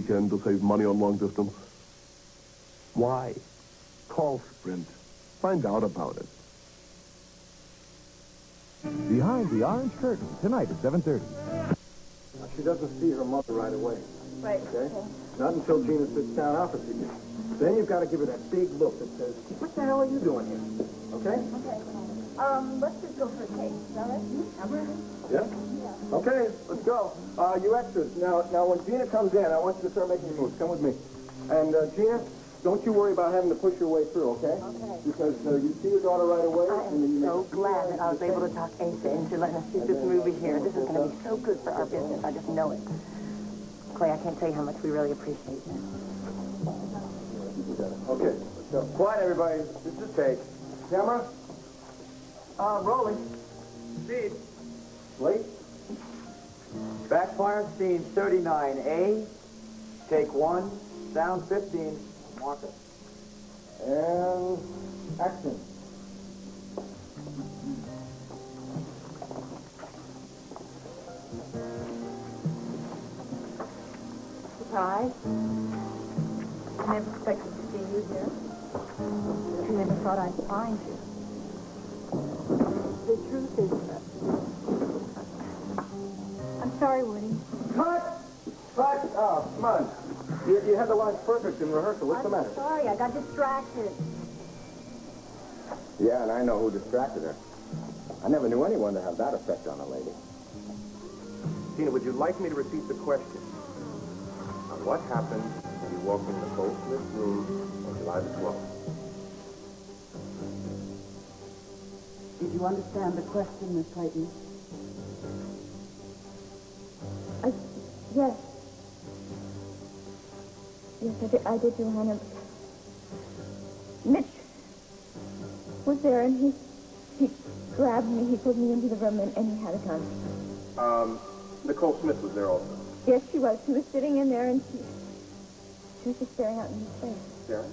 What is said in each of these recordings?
weekend to save money on long distance. Why? Call Sprint. Find out about it. Behind the Orange Curtain, tonight at 7:30. She doesn't see her mother right away. Right. Okay? Not until Gina sits down opposite you. Then you've got to give her that big look that says, what the hell are you doing here? Okay? Okay. Let's just go for a taste. Is that right? I'm ready. Yeah? Okay, let's go. You extras. Now, when Gina comes in, I want you to start making your moves. Come with me. And, Gina, don't you worry about having to push your way through, okay? Okay. Because you see your daughter right away. I am so glad that I was able to talk Asa into letting us shoot this movie here. This is going to be so good for our business. I just know it. Clay, I can't tell you how much we really appreciate this. Okay, let's go. Quiet, everybody. This is take. Camera. Rolling. Speed. Late. Backfire scene 39A. Take 1. Sound 15. Mark it. And action. Surprise. I never expected to see you here. I never thought I'd find you. The truth is that... I'm sorry, Woody. Cut! Cut! Oh, come on. You had the lines perfect in rehearsal. What's the matter? I'm sorry, I got distracted. Yeah, and I know who distracted her. I never knew anyone to have that effect on a lady. Tina, would you like me to repeat the question? On what happened when you walked into Nicole Smith's room on July the 12th? Did you understand the question, Miss Clayton? Yes. Yes, I did, Your Honor. Mitch was there, and he grabbed me, he pulled me into the room, and he had a gun. Nicole Smith was there also. Yes, she was. She was sitting in there, and she was just staring out in his face. Staring?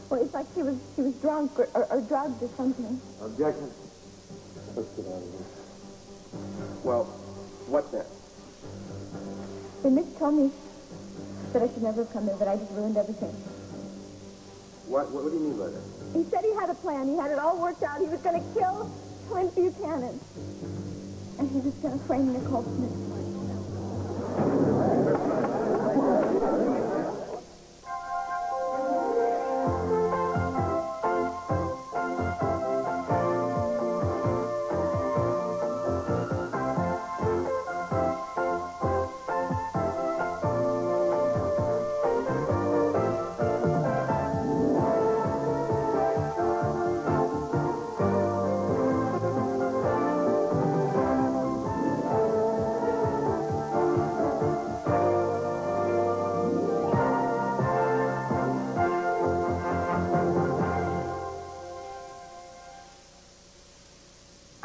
Well, it's like she was drunk or drugged or something. Objection. Let's get out of here. Well, what then? Then Mitch told me that I should never have come there, that I just ruined everything. What do you mean by that? He said he had a plan. He had it all worked out. He was going to kill Clint Buchanan. And he was going to frame Nicole Smith.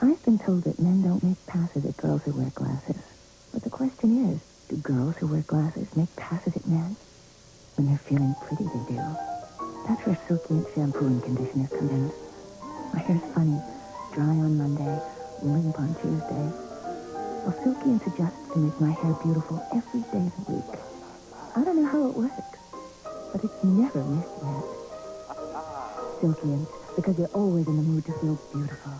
I've been told that men don't make passes at girls who wear glasses. But the question is, do girls who wear glasses make passes at men? When they're feeling pretty, they do. That's where Silky and shampoo and conditioner come in. My hair's funny, dry on Monday, limp on Tuesday. Well, Silky suggests to make my hair beautiful every day of the week. I don't know how it works, but it's never missed yet. Silky, because you're always in the mood to feel beautiful.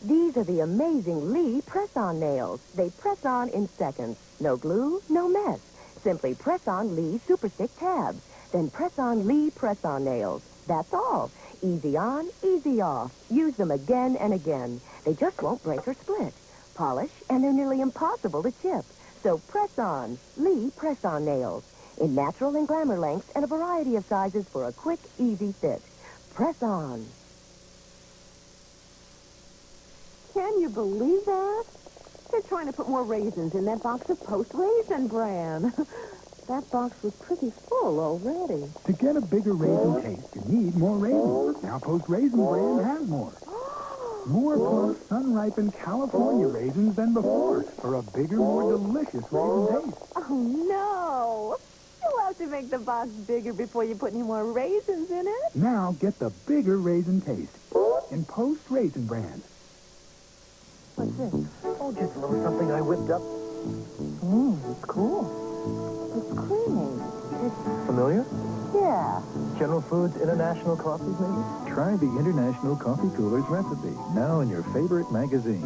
These are the amazing Lee press-on nails. They press on in seconds. No glue, no mess. Simply press on Lee Super Stick tabs. Then press on Lee press-on nails. That's all. Easy on, easy off. Use them again and again. They just won't break or split. Polish, and they're nearly impossible to chip. So press on Lee press-on nails. In natural and glamour lengths and a variety of sizes for a quick, easy fit. Press on. Can you believe that? They're trying to put more raisins in that box of post-raisin bran. That box was pretty full already. To get a bigger raisin taste, you need more raisins. Now Post Raisin Brand has more. More plump, sun-ripened California raisins than before for a bigger, more delicious raisin taste. Oh, no. You'll have to make the box bigger before you put any more raisins in it. Now get the bigger raisin taste in Post Raisin Brand. What's this? Oh, just a little something I whipped up. It's cool. It's creamy. Familiar? Yeah. General Foods International Coffees, maybe? Try the International Coffee Cooler's recipe, now in your favorite magazine.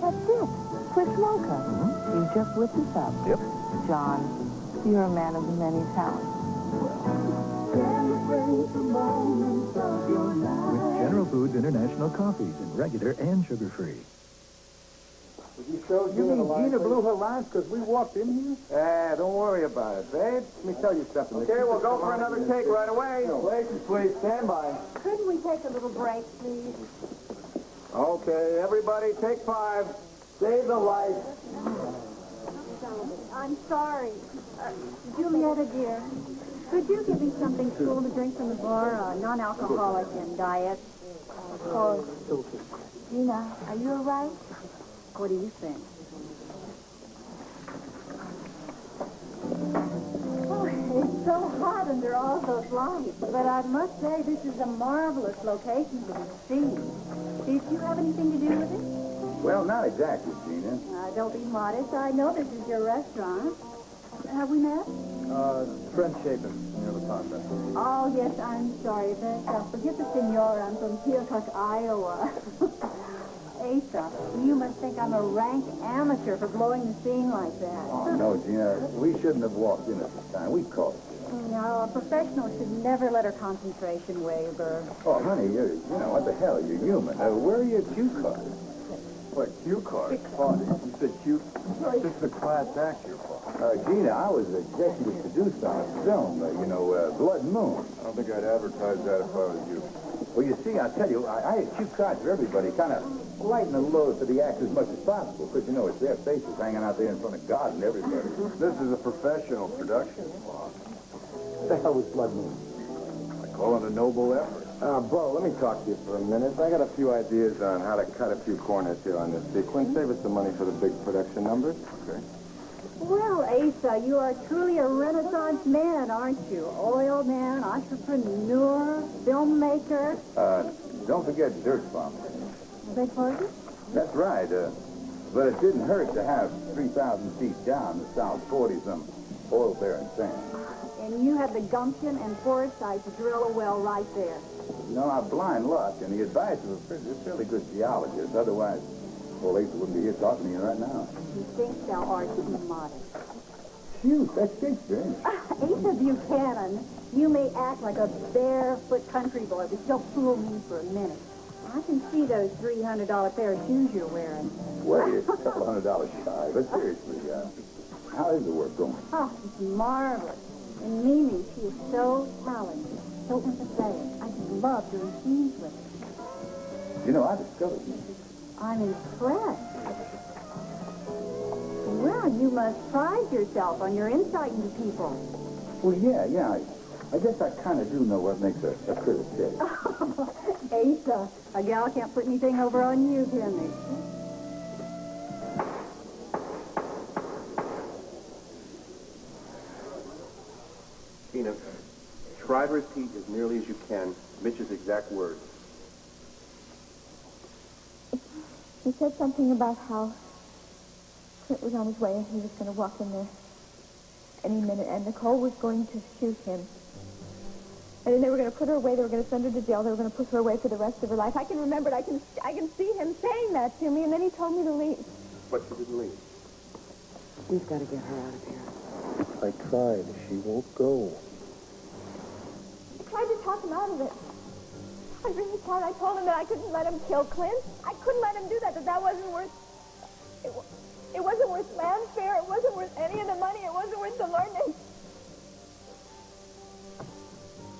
That's it. Swiss mocha. You just whipped this up. Yep. John, you're a man of many talents. With General Foods International Coffees in regular and sugar-free. You mean Gina blew her lines because we walked in here? Don't worry about it, babe. Let me tell you something. Okay, we'll go for another take right away. Places, please. Stand by. Couldn't we take a little break, please? Okay, everybody, take 5. Save the light. I'm sorry. Julietta, dear, could you give me something cool to drink from the bar? Non-alcoholic and diet. Of course. Gina, are you all right? What do you think? Oh, it's so hot under all those lights. But I must say, this is a marvelous location for the sea. Did you have anything to do with it? Well, not exactly, Gina. Don't be modest. I know this is your restaurant. Have we met? French Chapin, near the Pasta. Oh, yes, I'm sorry, but forget the senor. I'm from Keokuk, Iowa. Asa, you must think I'm a rank amateur for blowing the scene like that. Oh, no, Gina. We shouldn't have walked in at this time. We caught it. No, a professional should never let her concentration waver. Oh, honey, you know, what the hell? You're human. Where are your cue cards? What, cue cards? Funny. You said cue. This is a class act, your fault. Gina, I was executive producer on a film, Blood Moon. I don't think I'd advertise that if I was you. Well, you see, I tell you, I had cue cards for everybody, kind of lighten the load for the actors as much as possible, because, it's their faces hanging out there in front of God and everybody. This is a professional production. What the hell was Blood Moon? I call it a noble effort. Bo, let me talk to you for a minute. I got a few ideas on how to cut a few corners here on this sequence. Save us some money for the big production numbers. Okay. Well, Asa, you are truly a Renaissance man, aren't you? Oil man, entrepreneur, filmmaker. Don't forget Dirt Bomb. Beg pardon? That's right, but it didn't hurt to have 3,000 feet down the South 40-some oil-bearing sand. And you had the gumption and foresight to drill a well right there. Our blind luck and the advice of a fairly good geologist. Otherwise, old Asa wouldn't be here talking to you right now. You think thou art modest. Shoot, that's Shakespeare, ain't it? Asa Buchanan, you may act like a barefoot country boy, but don't fool me for a minute. I can see those $300 pair of shoes you're wearing. Wait, it's a couple $100 shy. But seriously, how is the work going? Oh, it's marvelous. And Mimi, she is so talented, so empathetic. I just love doing scenes with her. I discovered you. I'm impressed. Well, you must pride yourself on your insight into people. Well, yeah. I guess I kind of do know what makes a critic tick. Asa, a gal can't put anything over on you, can they? Tina, try to repeat as nearly as you can Mitch's exact words. He said something about how Clint was on his way and he was going to walk in there any minute, and Nicole was going to shoot him. And then they were going to put her away. They were going to send her to jail. They were going to push her away for the rest of her life. I can remember it. I can see him saying that to me, and then he told me to leave. But she didn't leave. We've got to get her out of here. I tried. She won't go. I tried to talk him out of it. I really tried. I told him that I couldn't let him kill Clint. I couldn't let him do that wasn't worth... It wasn't worth fanfare. It wasn't worth any of the money. It wasn't worth the learning.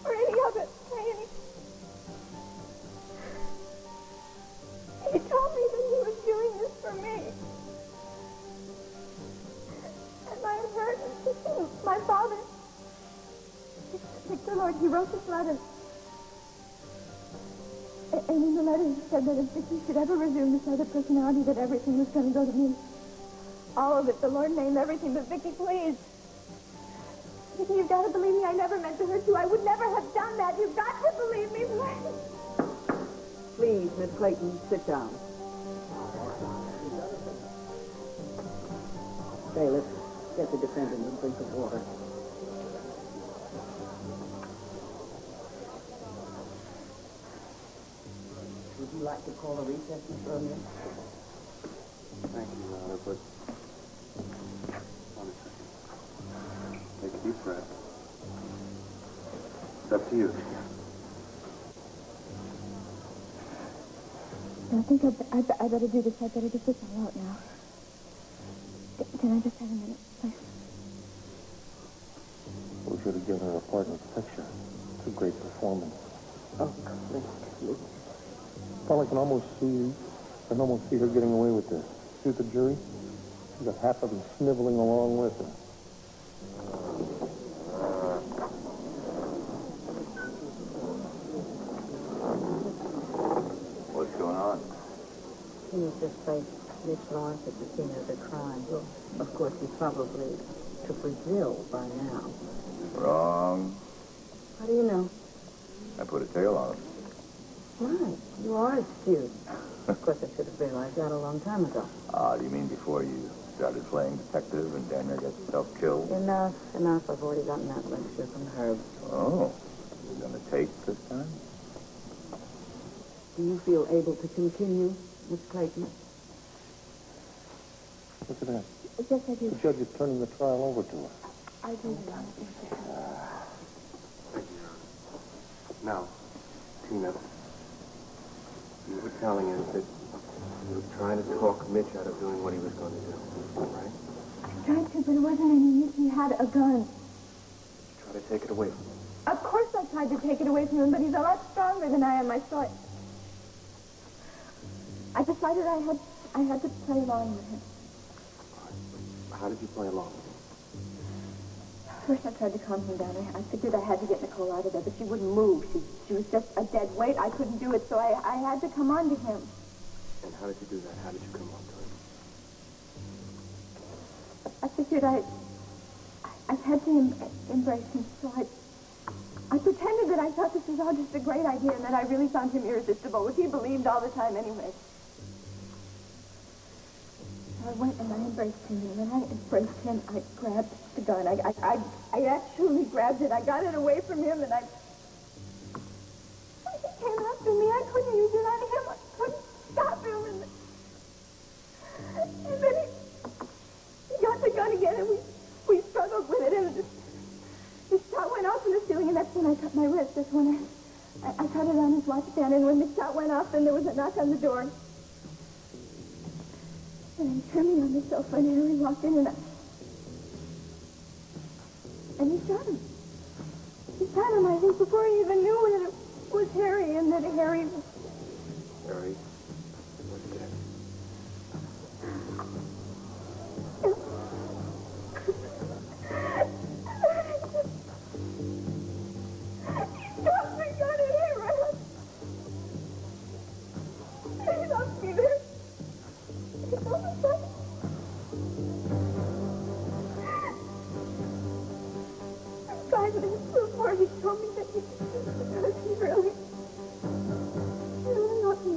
Or any of it. He told me that he was doing this for me. And I heard my father, Victor Lord, he wrote this letter. And in the letter he said that if Viki should ever resume this other personality, that everything was going to go to me. All of it, the Lord name, everything, but Viki, please. Viki, you've got to believe me. I never meant to hurt you. I would never have done that. You've got to believe me, please. Please, Miss Clayton, sit down. Hey, listen. Get the defendant a drink of water. Would you like to call a recess, Mr. O'Neill? Thank you, Rhoda, but... Hold a second. Take a deep breath. It's up to you. I think I better do this. I better get this all out now. Can I just have a minute, please? We should have given her a partner's picture. It's a great performance. Oh, Clint, please. Well, I can almost see her getting away with this. See the jury? You got half of them sniveling along with her. What's going on? He's just placed Mitch Laurence at the scene of the crime. Well, of course, he's probably to Brazil by now. Wrong. How do you know? I put a tail on him. Right. You are astute. Of course, I should have realized that a long time ago. Ah, do you mean before you started playing detective and damn near got yourself killed? Enough. I've already gotten that lecture from Herb. Oh, you gonna take this time? Do you feel able to continue, Miss Clayton? Look at that. Yes, I do. The judge is turning the trial over to her. I do. Thank you. Now, Tina, you were telling us that you were trying to talk Mitch out of doing what he was going to do, right? I tried to, but it wasn't any use. He had a gun. Try to take it away from him. Of course I tried to take it away from him, but he's a lot stronger than I am. I decided I had to play along with him. How did you play along? First I tried to calm him down. I figured I had to get Nicole out of there, but she wouldn't move. She was just a dead weight. I couldn't do it, so I had to come on to him. And how did you do that? How did you come on to him? I figured I had to embrace him, so I pretended that I thought this was all just a great idea and that I really found him irresistible, which he believed all the time anyway. So I went and I embraced him, and when I embraced him, I grabbed the gun. I actually grabbed it. I got it away from him, and he came after me. I couldn't use it on him. I couldn't stop him, and then he got the gun again, and we struggled with it, and the shot went off in the ceiling, and that's when I cut my wrist. That's when I cut it on his watchband, and when the shot went off, then there was a knock on the door. And he turned me on the sofa, and Harry walked in, and he shot him. He shot him, I think, before he even knew that it was Harry, and that Harry... Harry was dead. He told me that he really loved me.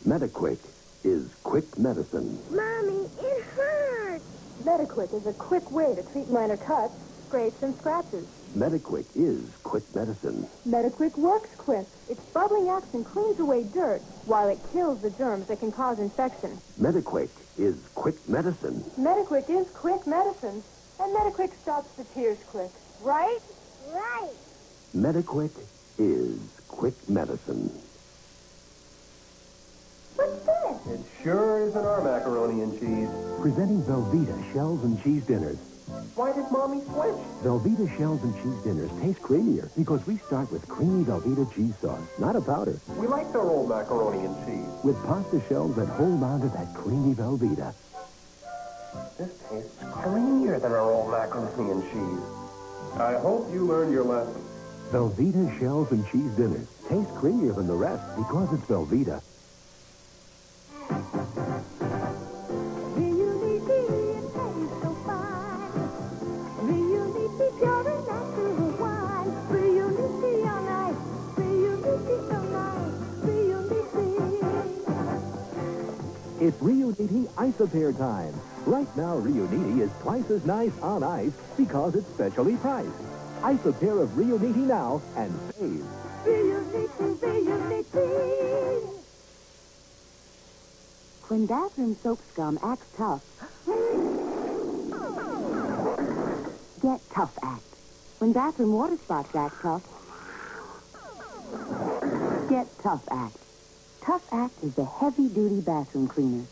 Mediquick is quick medicine. Mommy, it hurts. Mediquick is a quick way to treat minor cuts, scrapes, and scratches. Mediquick is quick medicine. Mediquick works quick. Its bubbling action cleans away dirt while it kills the germs that can cause infection. Mediquick is quick medicine. Mediquick is quick medicine. And Mediquick stops the tears quick. Right? Right. Mediquick is quick medicine. What's this? It sure isn't our macaroni and cheese. Presenting Velveeta shells and cheese dinners. Why did Mommy switch? Velveeta shells and cheese dinners taste creamier because we start with creamy Velveeta cheese sauce, not a powder. We like their old macaroni and cheese. With pasta shells that hold on to that creamy Velveeta. This tastes creamier than our old macaroni and cheese. I hope you learned your lesson. Velveeta shells and cheese dinners taste creamier than the rest because it's Velveeta. It's Reuniti Ice-A-Pair time. Right now, Reuniti is twice as nice on ice because it's specially priced. Ice-A-Pair of Reuniti now and save. When bathroom soap scum acts tough, get Tough Act. When bathroom water spots act tough, get Tough Act. Tough Act is the heavy-duty bathroom cleaner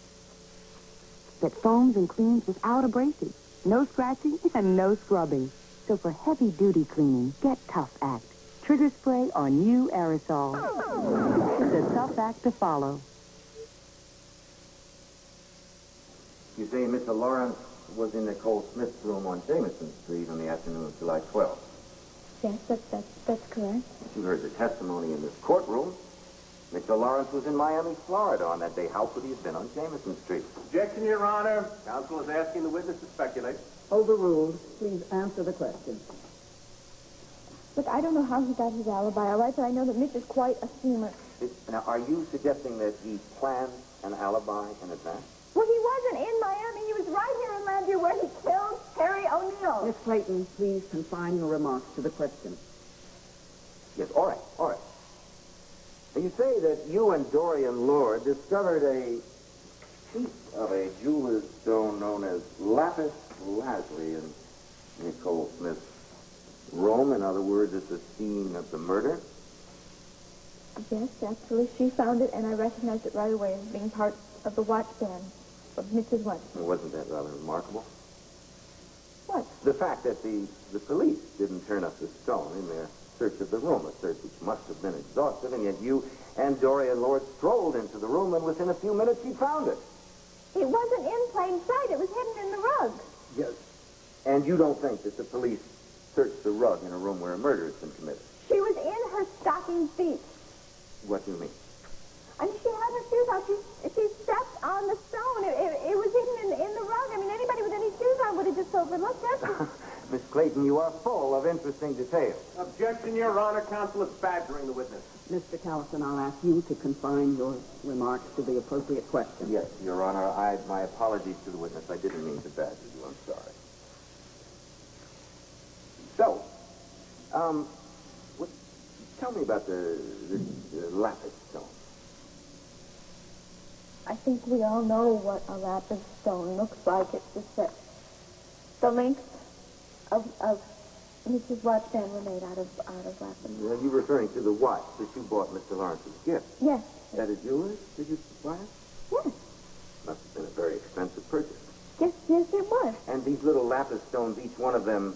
that foams and cleans without abrasive, no scratching, and no scrubbing. So for heavy-duty cleaning, get Tough Act. Trigger spray or new aerosol. It's a tough act to follow. You say Mr. Laurence was in Nicole Smith's room on Jameson Street on the afternoon of July 12th. Yes, that's correct. You heard the testimony in this courtroom. Mr. Laurence was in Miami, Florida on that day. How could he have been on Jameson Street? Objection, Your Honor. Counsel is asking the witness to speculate. Overruled. Please answer the question. Look, I don't know how he got his alibi, all right? But I know that Mitch is quite a schemer. Now, are you suggesting that he planned an alibi in advance? Well, he wasn't in Miami. He was right here in Llanview where he killed Carey O'Neill. Miss Clayton, please confine your remarks to the question. Yes, all right. Now, you say that you and Dorian Lord discovered a piece of a jeweler's stone known as lapis lazuli in Nicole Smith's room. In other words, it's the scene of the murder. Yes, actually, she found it, and I recognized it right away as being part of the watch band of Mitch's watch. Well, wasn't that rather remarkable? What? The fact that the police didn't turn up the stone in their search of the room, a search which must have been exhaustive, and yet you and Dorian Lord strolled into the room, and within a few minutes you found it. It wasn't in plain sight. It was hidden in the rug. Yes. And you don't think that the police searched the rug in a room where a murder has been committed? She was in her stocking feet. What do you mean? I mean, she had her shoes on. She stepped on the stone. It was hidden in the rug. I mean, anybody with any shoes on would have just overlooked it. Miss Clayton, you are full of interesting details. Objection, Your Honor. Counsel is badgering the witness. Mr. Callison, I'll ask you to confine your remarks to the appropriate question. Yes, Your Honor. My apologies to the witness. I didn't mean to badger you. I'm sorry. So, tell me about the lapis stone. I think we all know what a lapis stone looks like. It's just that the links of Mrs. watch band were made out of lapis. Are you referring to the watch that you bought Mr. Lawrence's gift? Yes. Is that a jeweler's? Did you buy it? Yes. Must have been a very expensive purchase. Yes, it was. And these little lapis stones, each one of them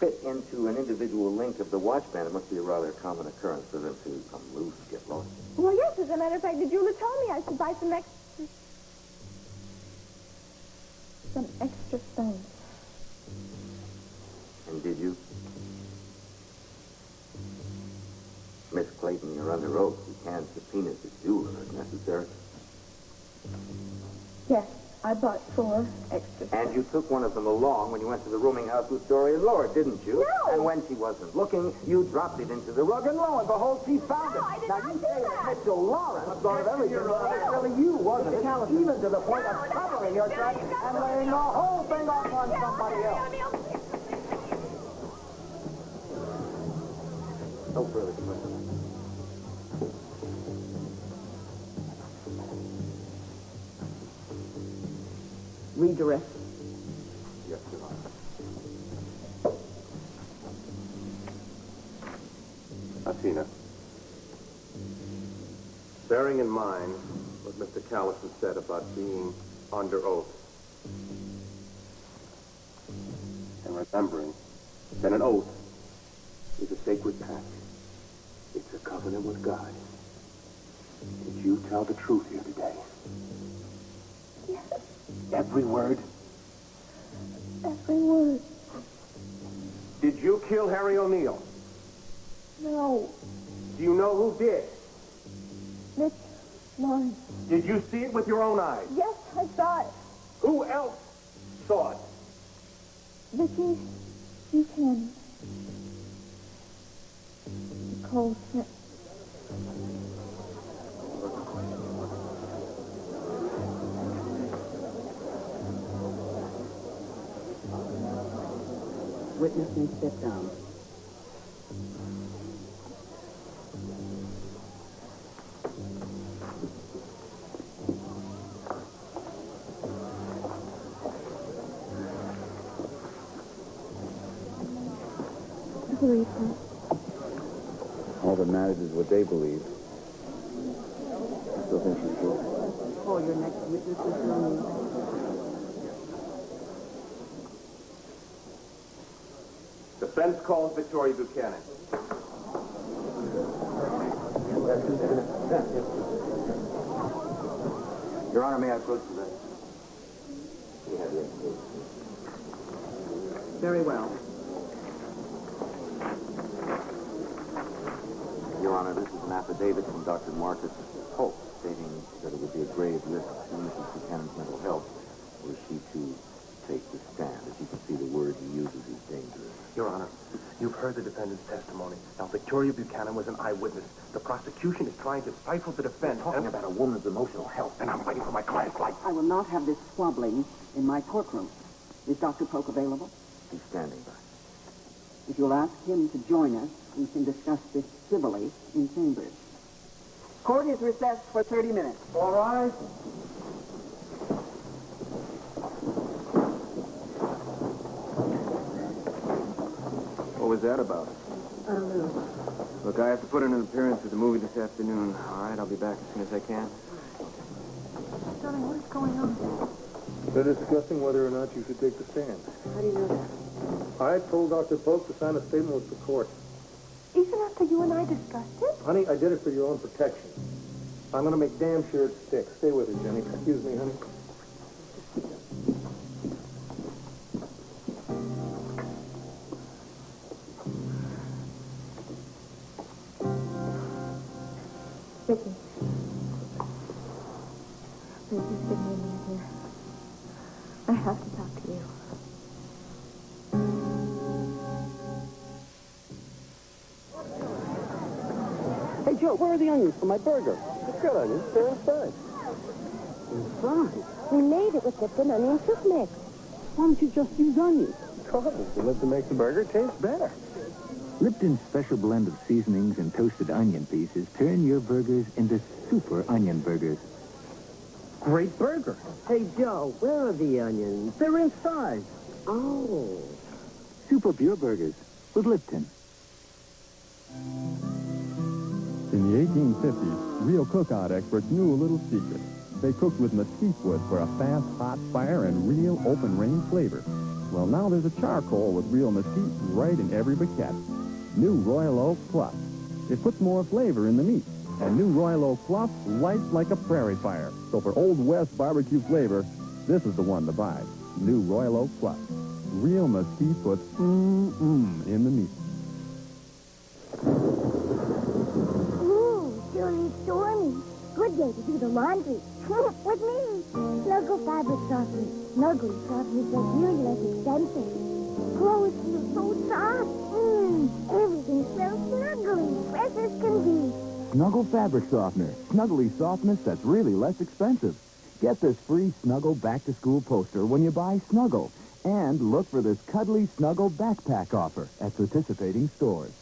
fit into an individual link of the watch band. It must be a rather common occurrence for them to come loose, get lost. Well, yes, as a matter of fact, the jeweler told me I should buy some extra stones. And did you? Miss Clayton, you're under oath. You can't subpoena the jeweler if necessary. Yes, I bought 4 extra stones. And you took one of them along when you went to the rooming house with Dorian Lord, didn't you? No! And when she wasn't looking, you dropped it into the rug, and lo and behold, she found it. No, I did now, not you do say that. that Mitchell Laurence thought of everything, but it was really you, wasn't it? Even to the point of covering your tracks and laying the whole thing off on somebody else. No further questions. Redirect. Yes, Your Honor. Tina, bearing in mind what Mr. Callison said about being under oath, and remembering that an oath is a sacred pact. It's a covenant with God. Did you tell the truth here today? Yes. Every word? Every word. Did you kill Harry O'Neill? No. Do you know who did? Mitch Laurence. Did you see it with your own eyes? Yes, I saw it. Who else saw it? Viki, Buchanan. Nicole Smith. Witness may step down. All that matters is what they believe. I still think she's guilty. Call your next witness, Mr. O'Neill. Defense calls Victoria Buchanan. Your Honor, may I approach the bench? Very well. Your Honor, this is an affidavit from Dr. Marcus Hope stating that it would be a grave risk to Mrs. Buchanan's mental health were she to take the stand. As you can see, the word he uses is dangerous. Your Honor, you've heard the defendant's testimony. Now, Victoria Buchanan was an eyewitness. The prosecution is trying to stifle the defense. We're talking about a woman's emotional health. And I'm waiting for my client's life. I will not have this squabbling in my courtroom. Is Dr. Polk available? He's standing by. If you'll ask him to join us, we can discuss this civilly in chambers. Court is recessed for 30 minutes. All right. What was that about? I don't know. Look, I have to put in an appearance at the movie this afternoon. All right, I'll be back as soon as I can. Darling, what's going on? They're discussing whether or not you should take the stand. How do you know that? I told Dr. Polk to sign a statement with the court. Even after you and I discussed it? Honey, I did it for your own protection. I'm going to make damn sure it sticks. Stay with it, Jenny. Excuse me, honey. Viki. Please just give me a minute here. I have to talk to you. Hey, Joe, where are the onions for my burger? It's got onions. They're inside. Inside? We made it with dipped in onion soup mix. Why don't you just use onions? Because the Lipton makes the burger taste better. Lipton's special blend of seasonings and toasted onion pieces turn your burgers into super onion burgers. Great burger. Hey, Joe, where are the onions? They're inside. Oh. Super pure burgers with Lipton. In the 1850s, real cookout experts knew a little secret. They cooked with mesquite wood for a fast, hot fire and real open range flavor. Well, now there's a charcoal with real mesquite right in every briquette. New Royal Oak Plus. It puts more flavor in the meat. And new Royal Oak Plus lights like a prairie fire. So for Old West barbecue flavor, this is the one to buy. New Royal Oak Plus. Real mesquite puts in the meat. Ooh, Julie Stormy. Good day to do the laundry. With me. Snuggle fabric softener. Snuggly softness that's really less expensive. Clothes feel so soft. Everything smells snuggly, fresh as can be. Snuggle fabric softener. Snuggly softness that's really less expensive. Get this free Snuggle back-to-school poster when you buy Snuggle. And look for this cuddly Snuggle backpack offer at participating stores.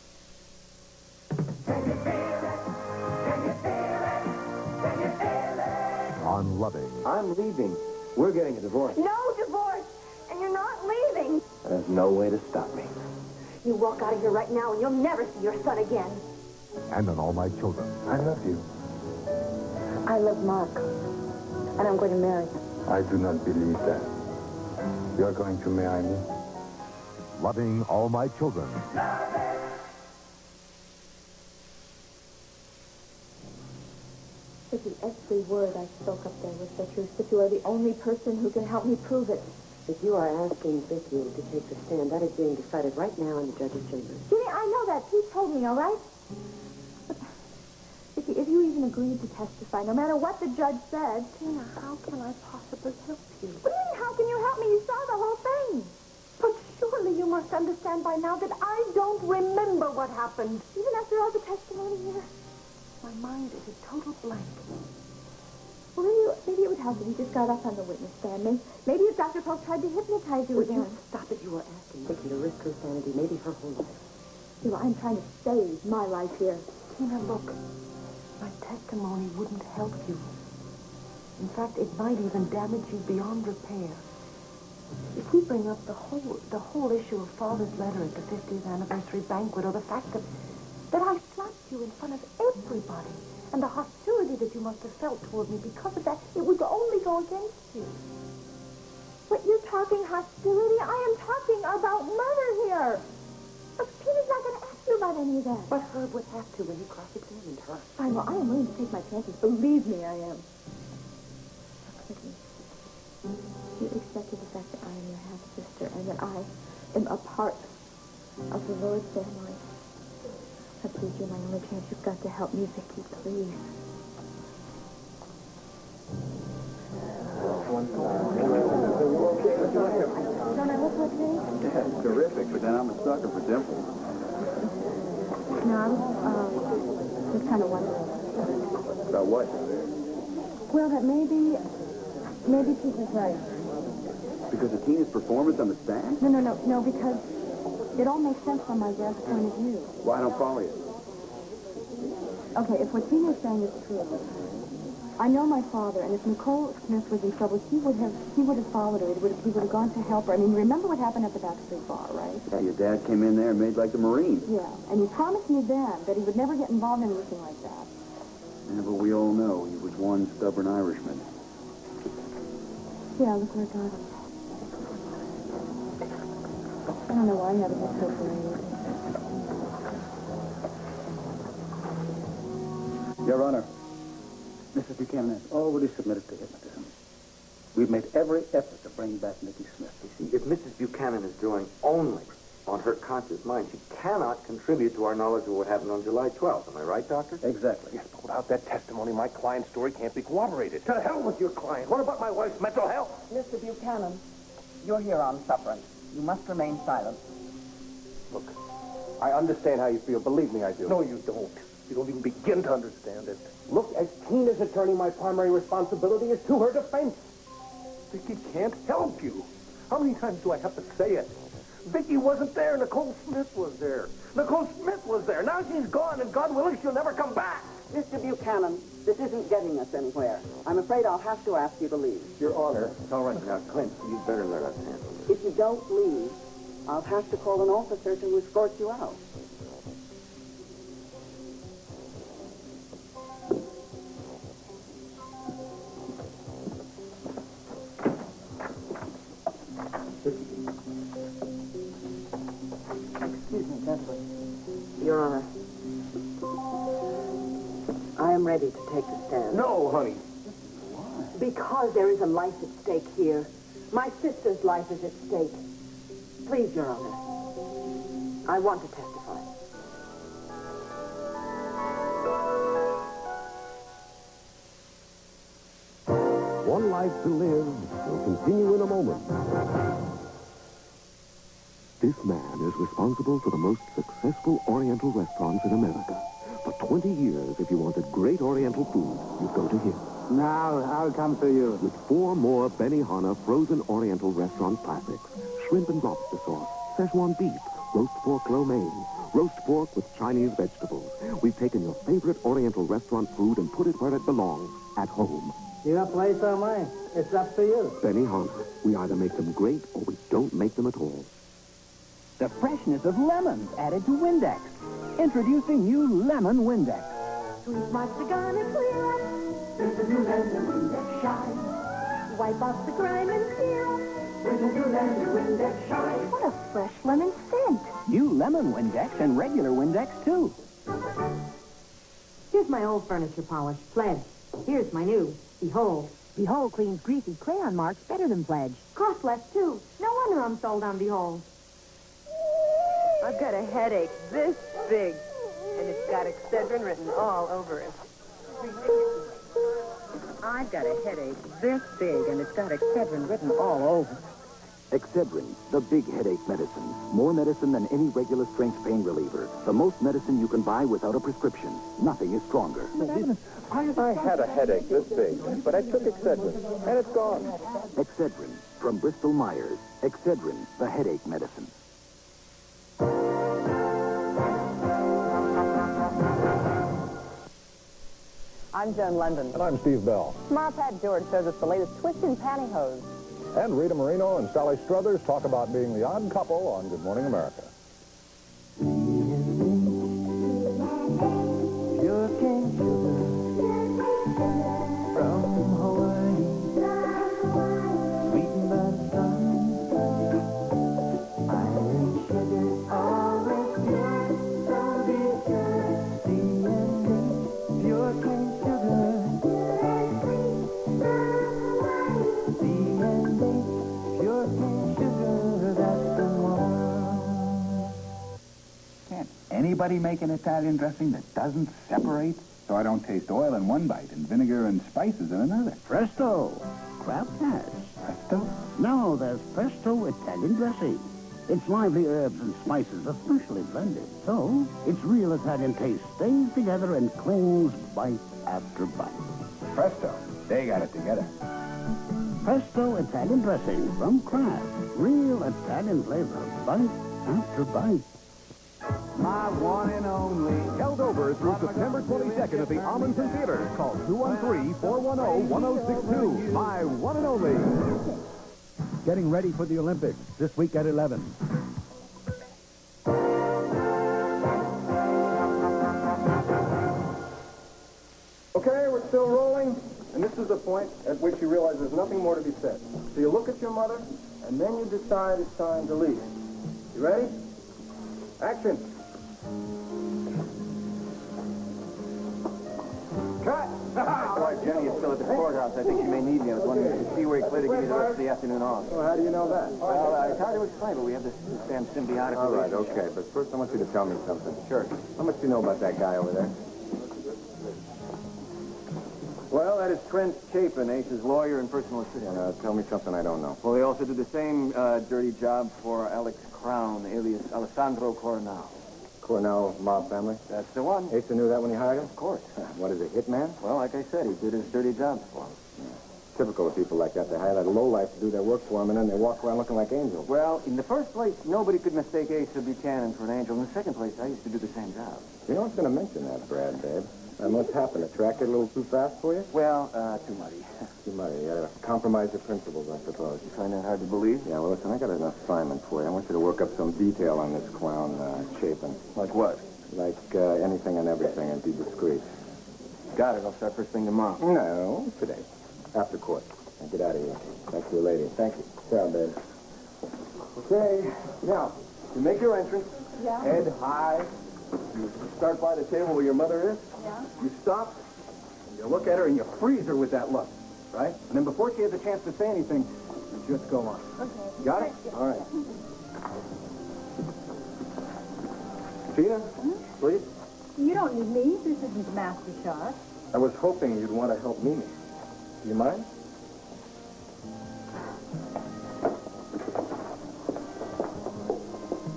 On Loving. I'm leaving. We're getting a divorce. No divorce, and you're not leaving. There's no way to stop me. You walk out of here right now, and you'll never see your son again. And on All My Children. I love you. I love Mark, and I'm going to marry him. I do not believe that. You're going to marry me? Loving All My Children. Viki, every word I spoke up there was the truth, but you are the only person who can help me prove it. If you are asking Viki to take the stand, that is being decided right now in the judge's chambers. Jimmy, I know that. Pete told me, all right? But, Viki, if you even agreed to testify, no matter what the judge said... Tina, how can I possibly help you? What do you mean, how can you help me? You saw the whole thing. But surely you must understand by now that I don't remember what happened. Even after all the testimony here? My mind is a total blank. Well, maybe it would help if you just got up on the witness stand. Maybe if Dr. Polk tried to hypnotize you again. Would you stop it? You were asking Viki to risk her sanity, maybe her whole life. You know, I'm trying to save my life here. Tina, look. My testimony wouldn't help you. In fact, it might even damage you beyond repair. If we bring up the whole issue of Father's letter at the 50th anniversary banquet, or the fact that I slapped you in front of everybody, and the hostility that you must have felt toward me because of that, it would only go against you. But you're talking hostility? I am talking about murder here. But Peter's not going to ask you about any of that. But Herb would have to when he cross-examined her. I know. I am willing to take my chances. Believe me, I am. You accepted the fact that I am your half-sister and that I am a part of the Lord family. Now, please, you're my only chance. You've got to help me, Viki, please. Don't I look like this? Yeah, it's terrific, but then I'm a sucker for dimples. No, I was just kind of wondering. About what? Well, that maybe Peter's right. Because of Tina's performance on the stand? No, because it all makes sense from my dad's point of view. Well, I don't follow you. Okay, if what Tina's saying is true, I know my father, and if Nicole Smith was in trouble, he would have followed her. He would have gone to help her. I mean, you remember what happened at the Backstreet Bar, right? Yeah, your dad came in there and made like the Marine. Yeah, and he promised me then that he would never get involved in anything like that. Yeah, but we all know he was one stubborn Irishman. Yeah, look where it got him. I don't know why he had to get so brave. Your Honor, Mrs. Buchanan has already submitted to hypnotism. We've made every effort to bring back Niki Smith. You see, if Mrs. Buchanan is drawing only on her conscious mind, she cannot contribute to our knowledge of what happened on July 12th. Am I right, Doctor? Exactly. Yes, but without that testimony, my client's story can't be corroborated. To hell with your client. What about my wife's mental health? Mr. Buchanan, you're here on sufferance. You must remain silent. Look, I understand how you feel. Believe me, I do. No, you don't. You don't even begin to understand it. Look, as Tina's attorney, my primary responsibility is to her defense. Viki can't help you. How many times do I have to say it? Viki wasn't there. Nicole Smith was there. Nicole Smith was there. Now she's gone, and God willing, she'll never come back. Mr. Buchanan, this isn't getting us anywhere. I'm afraid I'll have to ask you to leave. Your Honor. It's all right. Now, Clint, you'd better let us handle it. If you don't leave, I'll have to call an officer to escort you out. Excuse me, gentlemen. Your Honor, I am ready to take the stand. No, honey. Because there is a life at stake here. My sister's life is at stake. Please, Your Honor, I want to testify. One Life to Live will continue in a moment. This man is responsible for the most successful Oriental restaurants in America. For 20 years, if you wanted great Oriental food, you'd go to him. Now, I'll come to you. With 4 more Benihana frozen Oriental restaurant classics. Shrimp and lobster sauce, Szechuan beef, roast pork lo mein, roast pork with Chinese vegetables. We've taken your favorite Oriental restaurant food and put it where it belongs, at home. Your place or mine? It's up to you. Benihana. We either make them great or we don't make them at all. The freshness of lemons added to Windex. Introducing new Lemon Windex. Sweet monster gonna clear. There's a new lemon Windex shine. Wipe off the grime and fear. With a new lemon Windex shine. What a fresh lemon scent. New Lemon Windex and regular Windex, too. Here's my old furniture polish, Pledge. Here's my new, Behold. Behold cleans greasy crayon marks better than Pledge. Costs less, too. No wonder I'm sold on Behold. I've got a headache this big, and it's got Excedrin written all over it. I've got a headache this big, and it's got Excedrin written all over it. Excedrin, the big headache medicine. More medicine than any regular strength pain reliever. The most medicine you can buy without a prescription. Nothing is stronger. I had a headache this big, but I took Excedrin, and it's gone. Excedrin, from Bristol Myers. Excedrin, the headache medicine. I'm Joan London. And I'm Steve Bell. Tomorrow, Pat George shows us the latest twist in pantyhose. And Rita Moreno and Sally Struthers talk about being the odd couple on Good Morning America. Pure cane sugar from Hawaii, sweetened by the sun. Iron sugar, always pure, so be sure. C&D, pure cane sugar. C&D, pure cane sugar, that's the one. Can't anybody make an Italian dressing that doesn't separate? So I don't taste oil in one bite and vinegar and spices in another. Presto! Kraft has. Presto? No, there's Presto Italian dressing. It's lively herbs and spices especially blended. So, its real Italian taste stays together and clings bite after bite. Presto. They got it together. Presto Italian dressing from Kraft. Real Italian flavor, bite after bite. My one and only. Held over through September 22nd at the Amundsen Theater. Call 213-410-1062. My one and only. Getting ready for the Olympics this week at 11. Okay, we're still rolling, and this is the point at which you realize there's nothing more to be said. So you look at your mother, and then you decide it's time to leave. You ready? Action. Cut! Why, Jenny is still at the courthouse. I think she may need me. I was wondering if you could see where he cleared to give you the rest of the afternoon off. Well, how do you know that? Well, it's hard to explain, but we have this damn symbiotic All right, relationship. okay, but first I want you to tell me something. Sure. How much do you know about that guy over there? Well, that is Trent Chapin, Ace's lawyer and personal assistant. Tell me something I don't know. Well, they also do the same dirty job for Alex Crown, alias Alessandro Coronel. Cornell mob family? That's the one. Asa knew that when he hired him? Of course. What is it, hitman? Well, like I said, he did his dirty jobs for him. Typical of people like that. They hire that lowlife to do their work for them, and then they walk around looking like angels. Well, in the first place, nobody could mistake Asa Buchanan for an angel. In the second place, I used to do the same job. You know, I was going to mention that, Brad, babe. What's happened? The track get a little too fast for you? Well, too muddy. Too muddy. You gotta compromise your principles, I suppose. You find that hard to believe? Yeah, well, listen, I got an assignment for you. I want you to work up some detail on this clown, Chapin. Like what? Like anything and everything, and be discreet. Got it. I'll start first thing tomorrow. No, today. After court. Now get out of here. Thank you, lady. Thank you. Ciao, babe. Okay, now, you make your entrance. Yeah. Head high. You start by the table where your mother is. Yeah. You stop, and you look at her, and you freeze her with that look, right? And then before she has a chance to say anything, you just go on. Okay. Got it? All right. Gina, please. You don't need me. This isn't a master shot. I was hoping you'd want to help me. Do you mind?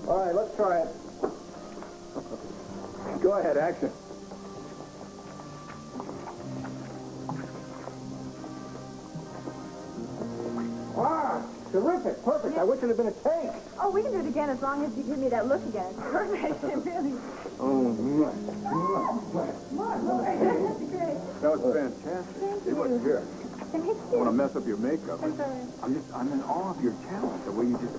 All right, let's try it. Go ahead, action. Ah, terrific, perfect. I wish it had been a take. Oh, we can do it again as long as you give me that look again. Perfect, really. Oh, my. That's great. That was fantastic. He wasn't here. Thank I want to mess up your makeup. I'm sorry. I'm in awe of your talent, the way you just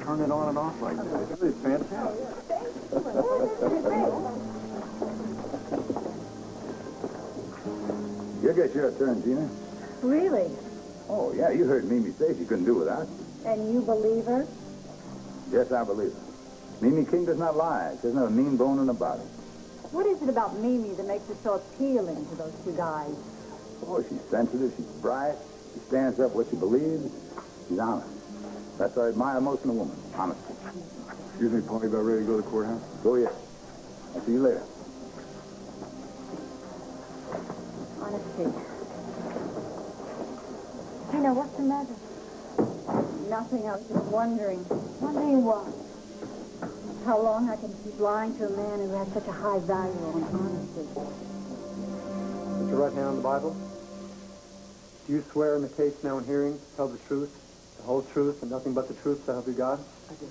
turn it on and off like that. It's really fantastic. You'll get your turn, Gina. Really? Oh, yeah, you heard Mimi say she couldn't do without you. And you believe her? Yes, I believe her. Mimi King does not lie. She doesn't have a mean bone in her body. What is it about Mimi that makes her so appealing to those two guys? Oh, she's sensitive. She's bright. She stands up for what she believes. She's honest. That's what I admire most in a woman. Honesty. Excuse me, Paul, you about ready to go to the courthouse? Go yes. I'll see you later. Honesty. Tina, what's the matter? nothing. I was just wondering. Wondering what? How long I can keep lying to a man who has such a high value on honesty. Put your right hand on the Bible. Do you swear in the case now in hearing to tell the truth, the whole truth, and nothing but the truth, so help you God? I do.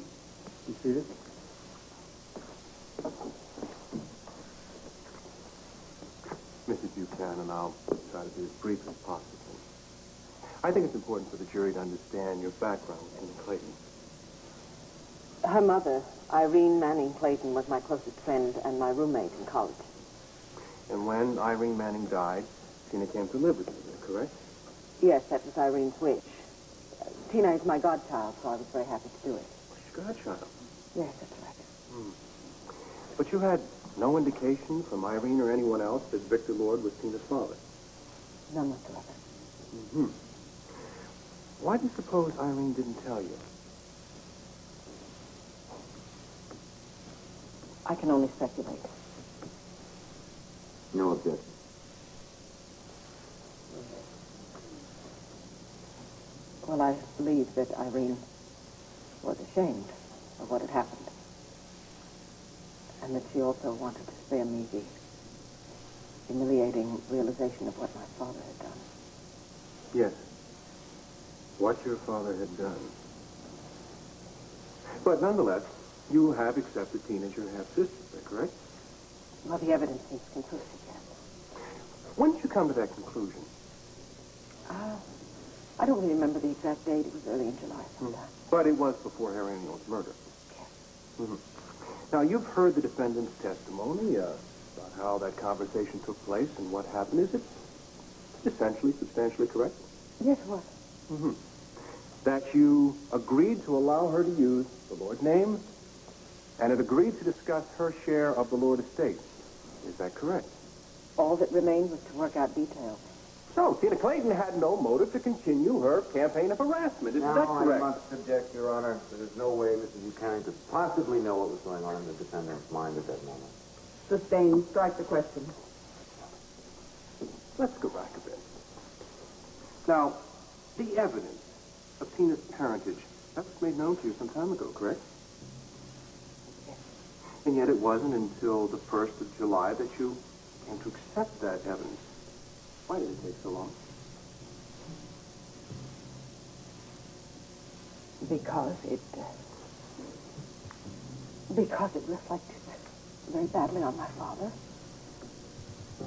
You seated? Mrs. Buchanan, I'll try to be as brief as possible. I think it's important for the jury to understand your background with Tina Clayton. Her mother, Irene Manning Clayton, was my closest friend and my roommate in college. And when Irene Manning died, Tina came to live with you, is that correct? Yes, that was Irene's wish. Tina is my godchild, so I was very happy to do it. She's godchild. Yes, that's right. But you had no indication from Irene or anyone else that Victor Lord was Tina's father? None whatsoever. Mm-hmm. Why do you suppose Irene didn't tell you? I can only speculate. No objection. Well, I believe that Irene was ashamed of what had happened. And that she also wanted to spare me the humiliating realization of what my father had done. Yes. What your father had done. But nonetheless, you have accepted Tina as your half-sister, is that correct? Well, the evidence seems conclusive, yes. When did you come to that conclusion? I don't really remember the exact date. It was early in July sometime. But it was before Harry Neal's murder. Yes. Mm-hmm. Now, you've heard the defendant's testimony about how that conversation took place and what happened. Is it essentially, substantially correct? Yes, it was. Mm-hmm. That you agreed to allow her to use the Lord's name and had agreed to discuss her share of the Lord estate. Is that correct? All that remained was to work out details. So, Tina Clayton had no motive to continue her campaign of harassment. Is that correct? I must object, Your Honor. There's no way Mrs. Buchanan could possibly know what was going on in the defendant's mind at that moment. Sustained. Strike the question. Let's go back a bit. Now, the evidence of Tina's parentage, that was made known to you some time ago, correct? Yes. And yet it wasn't until the 1st of July that you came to accept that evidence. Why did it take so long? Because it reflected very badly on my father,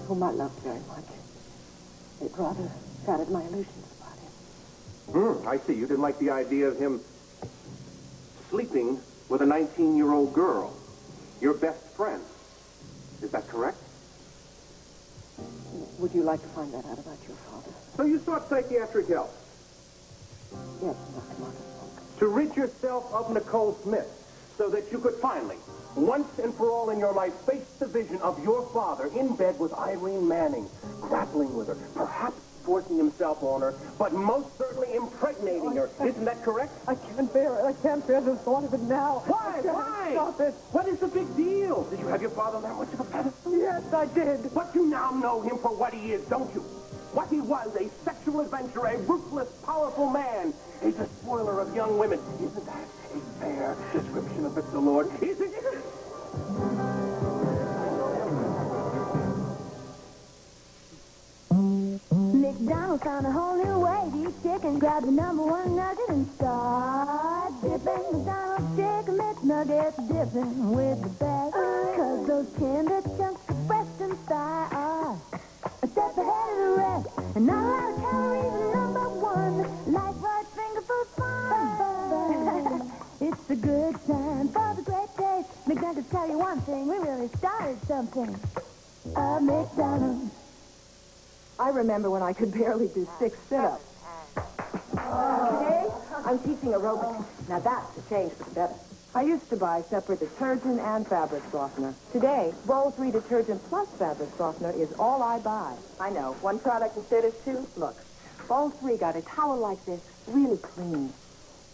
whom I loved very much. It rather shattered my illusions about him. I see. You didn't like the idea of him sleeping with a 19-year-old girl, your best friend. Is that correct? Would you like to find that out about your father? So you sought psychiatric help? Yes, Dr. Martin. To rid yourself of Nicole Smith, so that you could finally, once and for all in your life, face the vision of your father in bed with Irene Manning, grappling with her, perhaps forcing himself on her, but most certainly impregnating her. Isn't that correct? I can't bear it. I can't bear the thought of it now. Why? Why? Stop it. What is the big deal? Did you have your father that much of a pedestal? Yes, I did. But you now know him for what he is, don't you? What he was, a sexual adventurer, a ruthless, powerful man, a despoiler of young women. Isn't that a fair description of Victor Lord? Isn't it? McDonald found a whole new way to eat chicken. Grab the #1 nugget and start dipping. McDonald's chicken McNuggets dipping with the best. 'Cause those tender chunks of breast and thigh are a step ahead of the rest. And not a lot of calories in #1. Light right finger food fun. It's a good time for the great taste. McNuggets tell you one thing, we really started something. McDonald's. I remember when I could barely do 6 sit-ups. Today, I'm teaching aerobics. Now that's a change for the better. I used to buy separate detergent and fabric softener. Today, Bowl 3 detergent plus fabric softener is all I buy. I know, one product instead of 2. Look, Bowl 3 got a towel like this, really clean,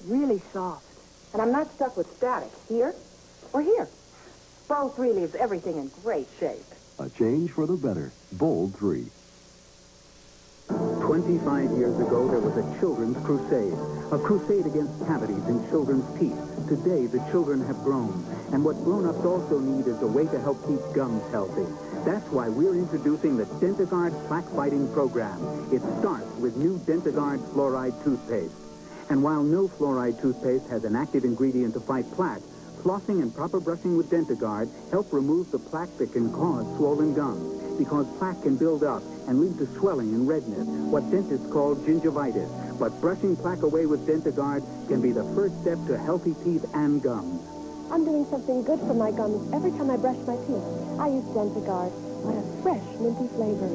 really soft. And I'm not stuck with static here or here. Bowl 3 leaves everything in great shape. A change for the better. Bold 3. 25 years ago, there was a children's crusade against cavities in children's teeth. Today, the children have grown, and what grown-ups also need is a way to help keep gums healthy. That's why we're introducing the Dentagard plaque-fighting program. It starts with new Dentagard fluoride toothpaste. And while no fluoride toothpaste has an active ingredient to fight plaque, flossing and proper brushing with Dentagard help remove the plaque that can cause swollen gums. Because plaque can build up and lead to swelling and redness, what dentists call gingivitis. But brushing plaque away with Dentagard can be the first step to healthy teeth and gums. I'm doing something good for my gums every time I brush my teeth. I use Dentagard. What a fresh, minty flavor.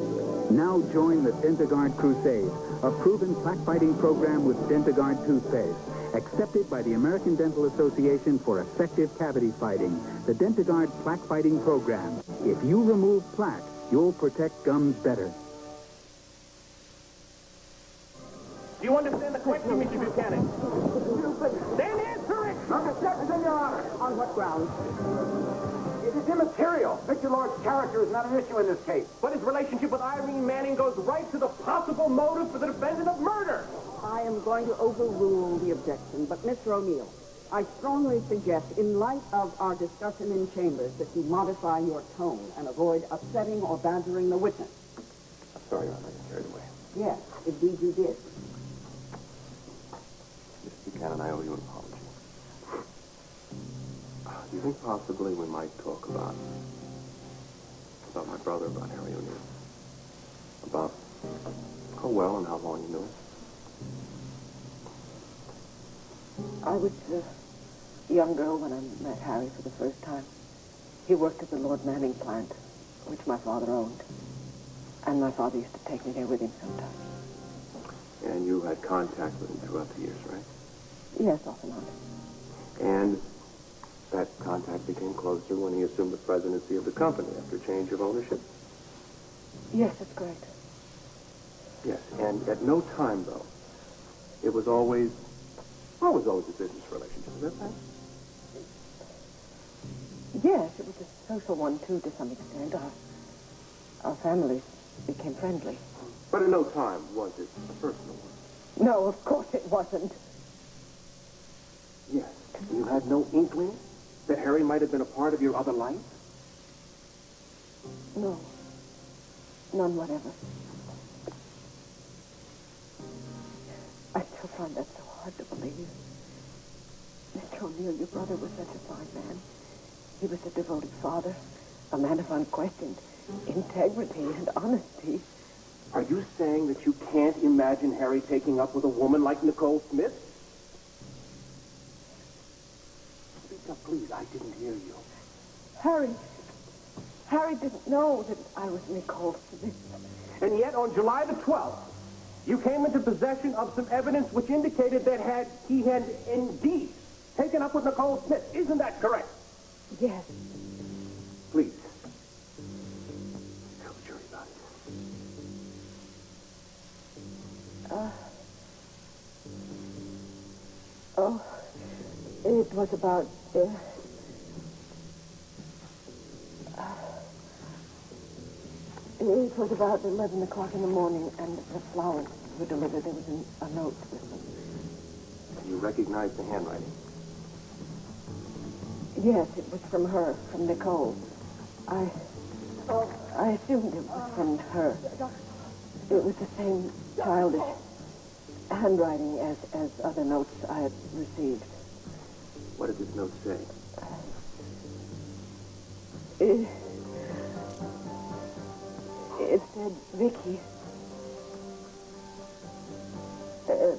Now join the Dentagard Crusade, a proven plaque-fighting program with Dentagard toothpaste. Accepted by the American Dental Association for effective cavity fighting. The Dentagard plaque-fighting program. If you remove plaque, you'll protect gums better. Do you understand the question, Mr. Buchanan? Then answer it! Objections in your honor. On what grounds? It is immaterial. Victor Lord's character is not an issue in this case. But his relationship with Irene Manning goes right to the possible motive for the defendant of murder. I am going to overrule the objection, but Mr. O'Neill, I strongly suggest, in light of our discussion in chambers, that you modify your tone and avoid upsetting or badgering the witness. I'm sorry, Your Honor, I got carried away. Yes, indeed you did. Mr. Buchanan, I owe you an apology. Do you think possibly we might talk about my brother, about Harry O'Neill? About how well and how long you knew him? I was a young girl when I met Harry for the first time. He worked at the Lord Manning plant, which my father owned. And my father used to take me there with him sometimes. And you had contact with him throughout the years, right? Yes, off and on. And that contact became closer when he assumed the presidency of the company after change of ownership? Yes, that's correct. Yes, and at no time, though, it was always a business relationship. Is that right? Yes, it was a social one, too, to some extent. Our families became friendly. But at no time was it a personal one. No, of course it wasn't. Yes. You had no inkling that Harry might have been a part of your other life? No. None whatever. I still find that so hard to believe. Mr. O'Neill, your brother was such a fine man. He was a devoted father, a man of unquestioned integrity and honesty. Are you saying that you can't imagine Harry taking up with a woman like Nicole Smith? Speak up, please. I didn't hear you. Harry didn't know that I was Nicole Smith. And yet, on July the 12th, you came into possession of some evidence which indicated that he had indeed taken up with Nicole Smith. Isn't that correct? Yes. Please. Tell the jury about it. It was about... It was about 11 o'clock in the morning, and the flowers were delivered. There was a note with them. And you recognize the handwriting? Yes, it was from her, from Nicole. I assumed it was from her. It was the same childish handwriting as other notes I had received. What did this note say? It said, Viki.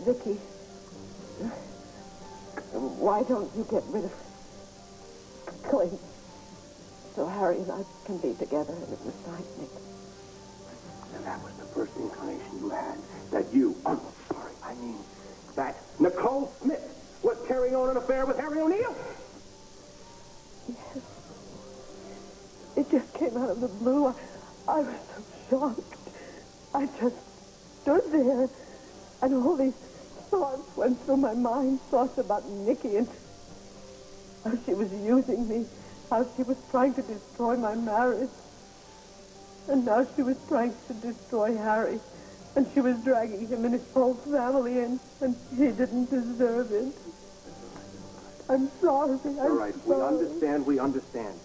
Viki, why don't you get rid of Clint so Harry and I can be together? And it was signed Nick. And that was the first inclination you had that you, that Nicole Smith was carrying on an affair with Harry O'Neill? Yes. It just came out of the blue. I was so shocked. I just stood there, and all these thoughts went through my mind, thoughts about Niki and how she was using me, how she was trying to destroy my marriage. And now she was trying to destroy Harry And she was dragging him and his whole family in, and he didn't deserve it. I'm sorry. All right, we understand.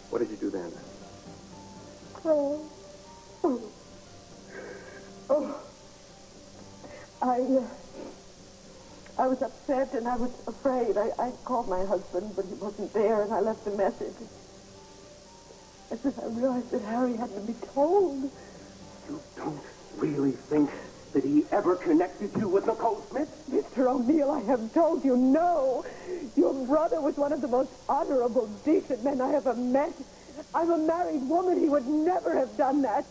What did you do then? Oh. I was upset and I was afraid. I called my husband, but he wasn't there, and I left a message. As soon as I realized that Harry had to be told. You don't really think that he ever connected you with Nicole Smith? Mr. O'Neill, I have told you no. Your brother was one of the most honorable, decent men I ever met. I'm a married woman. He would never have done that.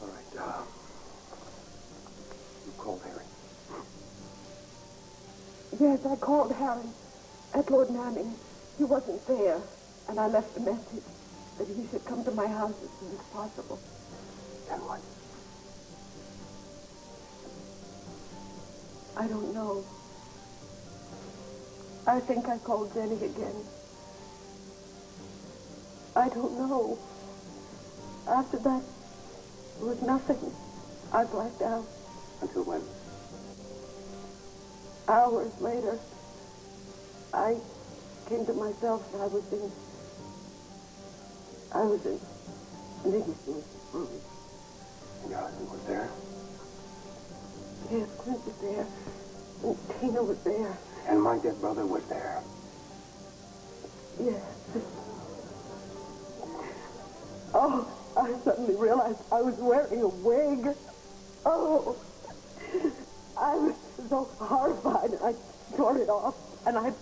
All right, you called Harry. Yes, I called Harry at Lord Manning's. He wasn't there, and I left a message that he should come to my house as soon as possible. And what? I don't know. I think I called Jenny again. I don't know. After that, there was nothing. I blacked out. Until when? Hours later, I came to myself and I was in Niki's room. And your husband was there? Yes, Clint was there. And Tina was there. And my dead brother was there. Yes. Oh, I suddenly realized I was wearing a wig. Oh, I was so horrified. I tore it off, and I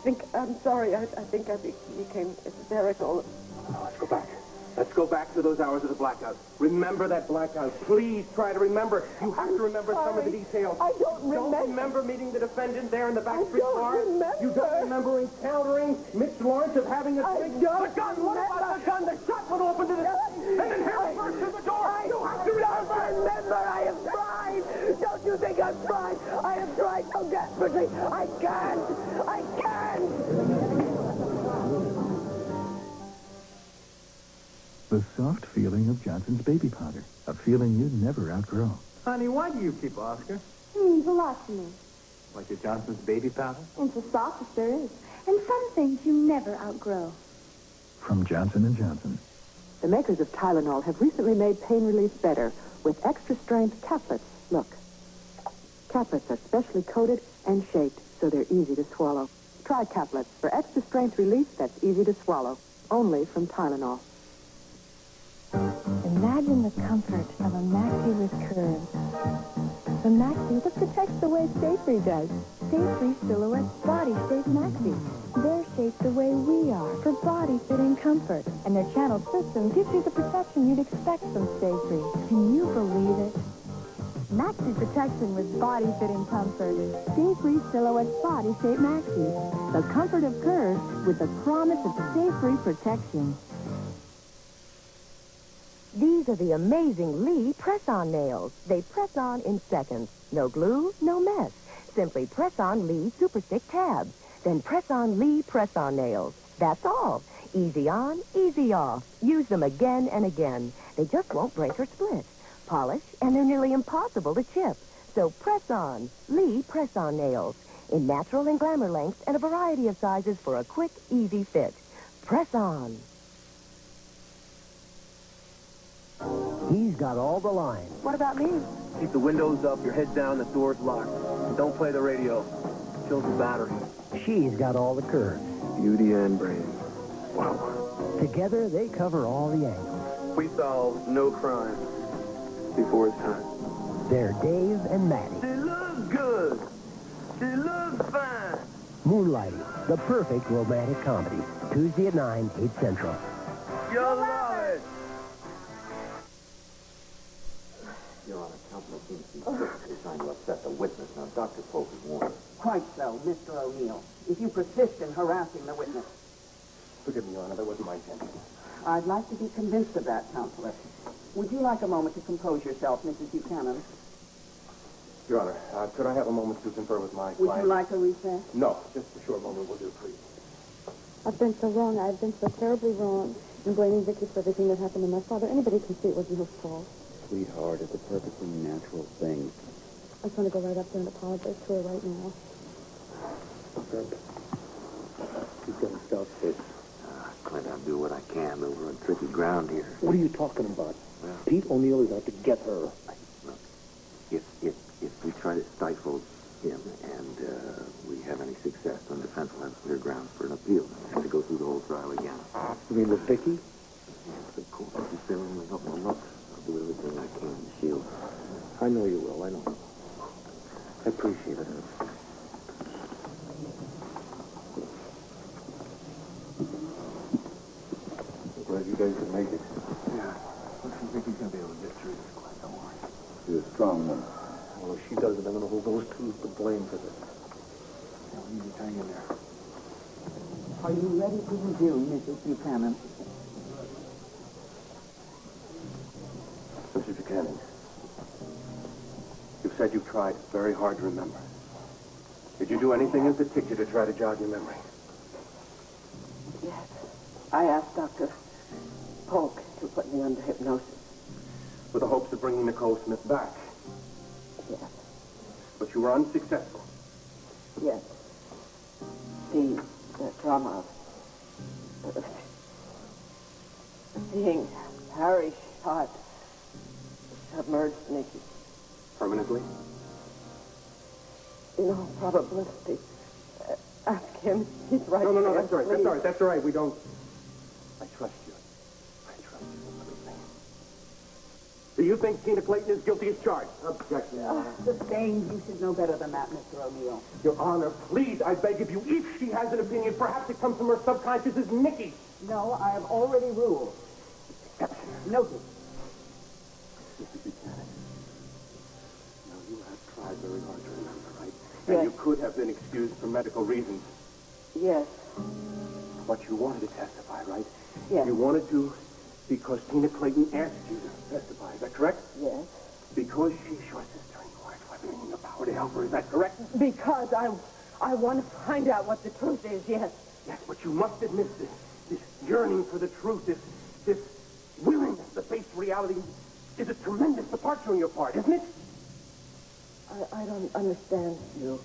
think, I'm sorry, I think I became hysterical. Let's go back. Let's go back to those hours of the blackout. Remember that blackout. Please try to remember. You have to remember some of the details. I don't remember. Don't remember meeting the defendant there in the back street bar? Remember. You don't remember encountering Mitch Laurence of having a drink? The gun! What about the gun? The shot went off into the street, and then Harry burst through the door. You have to remember. I have tried. Don't you think I've tried? I have tried so desperately. I can't. The soft feeling of Johnson's baby powder. A feeling you'd never outgrow. Honey, why do you keep Oscar? Velocity. Like your Johnson's baby powder? It's the softest there is. And some things you never outgrow. From Johnson & Johnson. The makers of Tylenol have recently made pain relief better with extra-strength caplets. Look. Caplets are specially coated and shaped so they're easy to swallow. Try caplets for extra-strength relief that's easy to swallow. Only from Tylenol. Imagine the comfort of a maxi with curves. The maxi that protects the way Stay Free does. Stay Free Silhouette Body Shape Maxi. They're shaped the way we are for body-fitting comfort. And their channeled system gives you the protection you'd expect from Stay Free. Can you believe it? Maxi protection with body-fitting comfort. Stay Free Silhouette Body Shape Maxi. The comfort of curves with the promise of Stay Free protection. These are the amazing Lee press-on nails. They press on in seconds. No glue, no mess. Simply press on Lee Super Stick tabs. Then press on Lee press-on nails. That's all. Easy on, easy off. Use them again and again. They just won't break or split. Polish, and they're nearly impossible to chip. So press on Lee press-on nails. In natural and glamour lengths and a variety of sizes for a quick, easy fit. Press on. He's got all the lines. What about me? Keep the windows up, your head down, the door's locked. Don't play the radio. Kills the battery. She's got all the curves. Beauty and brains. Wow. Together, they cover all the angles. We solve no crime before it's time. They're Dave and Maddie. She looks good. She looks fine. Moonlighting, the perfect romantic comedy. Tuesday at 9, 8 Central. You'll love it. Your Honor, counsel seems to be purposely trying to upset the witness. Now, Dr. Polk is warned. Quite so, Mr. O'Neill. If you persist in harassing the witness. Forgive me, Your Honor. That wasn't my intention. I'd like to be convinced of that, Counselor. Would you like a moment to compose yourself, Mrs. Buchanan? Your Honor, could I have a moment to confer with my client? Would you like a recess? No, just a short moment will do, please. I've been so wrong. I've been so terribly wrong in blaming Viki for everything that happened to my father. Anybody can see it wasn't her fault. Sweetheart, it's a perfectly natural thing. I just want to go right up there and apologize to her right now. Herb, she's got to stop this. Clint, I'll do what I can over on tricky ground here. What are you talking about? Well, Pete O'Neill is out to get her. Look, if we try to stifle him and we have any success, then defense will have clear grounds for an appeal. We have to go through the whole trial again. You mean with Viki? Yes, of course. If you fail me, look, I'll do everything I can to shield. I know you will. I know. I appreciate it, Herb. Glad you guys could make it. Yeah. Looks like Vicky's going to be able to get through this, Clint. Don't worry. She's a strong woman. Well, if she does it, I'm going to hold those two to blame for this. Now, you just hang in there. Are you ready to resume, Mrs. Buchanan? Mrs. Buchanan, you've said you've tried very hard to remember. Did you do anything in particular to try to jog your memory? Yes. I asked Dr. Polk to put me under hypnosis. With the hopes of bringing Nicole Smith back. Yes. But you were unsuccessful. Yes. The trauma of seeing Harry shot submerged Niki. Permanently? In all probability. Ask him. He's right No, there. that's all right. Please. That's all right. We don't... I trust you. Let me think. Do you think Tina Clayton is guilty as charged? Objection, Your Honor. Dane, you should know better than that, Mr. O'Neill. Your Honor, please, I beg of you, if she has an opinion, perhaps it comes from her subconscious as Niki. No, I have already ruled. Noted. Mr. Buchanan, now you have tried very hard to remember, right? Yes. And you could have been excused for medical reasons. Yes. But you wanted to testify, right? Yes. You wanted to because Tina Clayton asked you to testify, is that correct? Yes. Because she's your sister and you weren't having the power to help her, is that correct? Because I want to find out what the truth is, yes. Yes, but you must admit this yearning for the truth, this willingness to face reality is a tremendous departure on your part, isn't it? I don't understand you.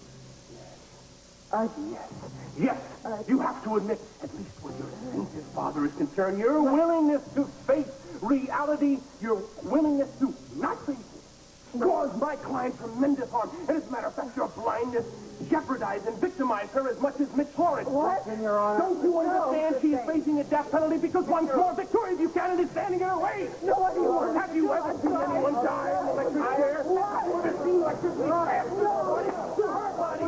Yes, you have to admit, at least where your sainted father is concerned, your willingness to face reality, your willingness to not face it, caused my client tremendous harm. And as a matter of fact, your blindness jeopardized and victimized her as much as Mitch Laurence. What? Your Honor. Don't you understand she is facing a death penalty because once more Victoria Buchanan is standing in her way? Have you ever seen anyone die on an electric chair? Have you ever seen electricity pass to her body?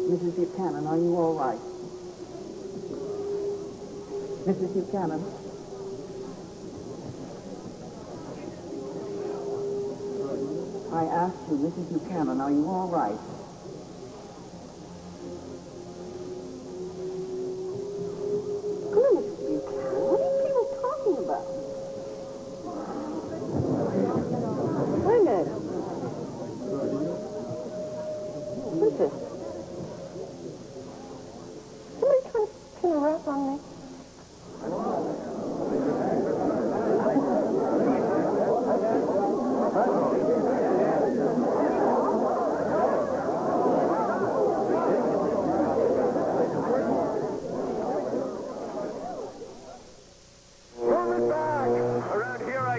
Mrs. Buchanan, are you all right? Mrs. Buchanan? I asked you, Mrs. Buchanan, are you all right? Come on, Mrs. Buchanan. What are you people talking about? Wait a minute. What's this? Somebody trying to pin a rap on me?